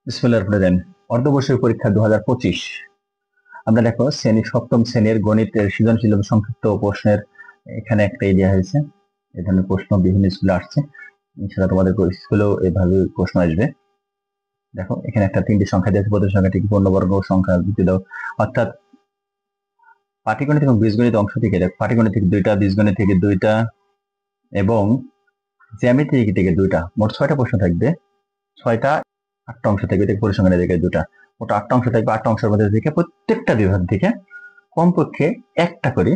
বিসমিল্লাহির রহমানির রহিম। অর্ধবার্ষিক পরীক্ষা 2025। আমরা দেখো সপ্তম শ্রেণীর গণিতের সৃজনশীল ও সংক্ষিপ্ত প্রশ্নের এখানে একটা দেওয়া হয়েছে। এই ধরনের প্রশ্ন বিভিন্ন স্কুলে আসছে, ইনশাআল্লাহ তোমাদের স্কুলেও এভাবে প্রশ্ন আসবে। দেখো এখানে একটা তিনটি সংখ্যা দিয়েছে, প্রথম সংখ্যাটি পূর্ণবর্গ সংখ্যা দিতে দাও, অর্থাৎ পাটিগণিত এবং বীজগণিত অংশ থেকে দেখো, পাটিগণিত থেকে দুইটা, বীজগণিত থেকে দুইটা এবং জ্যামিতি থেকে দুইটা, মোট 6টা প্রশ্ন থাকবে। 6টা 8টা অংশ থাকবে, পরিসংখ্যানের দিকে দুটা, মোট 8টা অংশ থাকবে। 8টা অংশের মধ্যে থেকে প্রত্যেকটা বিভাগ থেকে কমপক্ষে একটা করে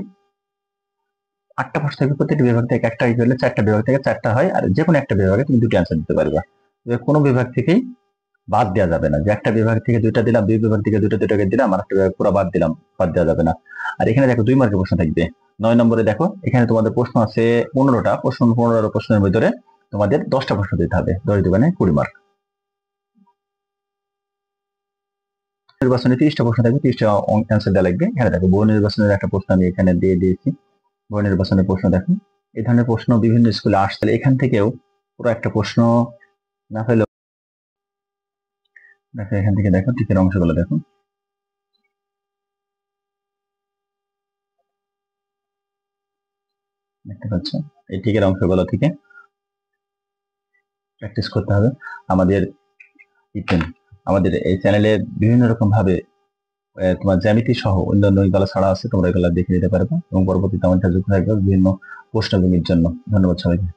8টা প্রশ্ন থাকবে। প্রত্যেকটা বিভাগ থেকে একটা করলে 4টা বিভাগ থেকে 4টা হয়, আর যে কোনো একটা বিভাগে তুমি দুটি অ্যান্সার দিতে পারবে। কোনো বিভাগ থেকেই বাদ দেওয়া যাবে না, যে একটা বিভাগ থেকে দুইটা দিলাম, দুই বিভাগ থেকে দুটাকে দিলাম, আর একটা বিভাগ পুরো বাদ দিলাম, বাদ দেওয়া যাবে না। আর এখানে দেখো 2 মার্কের প্রশ্ন থাকবে। 9 নম্বরে দেখো এখানে তোমাদের প্রশ্ন আছে 15টা প্রশ্ন। 15 প্রশ্নের ভিতরে তোমাদের 10টা প্রশ্ন দিতে হবে, 10 দুগুণে 20 মার্ক। নির্বাচনে 30টা প্রশ্ন থাকবে, 30টা অ্যান্সার দেওয়া লাগবে। এখানে দেখো বহু নির্বাচনের একটা প্রশ্ন আমি এখানে দিয়ে দিয়েছি। বহু নির্বাচনের প্রশ্ন দেখো, এই ধরনের প্রশ্ন বিভিন্ন স্কুলে আসছে। এখান থেকেও পুরো একটা প্রশ্ন না হলেও দেখো, এখান থেকে দেখো টিকের অংশগুলো দেখো, দেখতে পাচ্ছ? এই টিকের অংশগুলো থেকে প্র্যাকটিস করতে হবে। আমাদের আমাদের এই চ্যানেলে বিভিন্ন রকম ভাবে তোমার জ্যামিতি সহ অন্যান্য এগুলো ছাড়া আছে, তোমরা এগুলো দেখে নিতে পারবে এবং পরবর্তীতে আমাদের যুক্ত থাকবে বিভিন্ন প্রশ্নভূমির জন্য। ধন্যবাদ সবাইকে।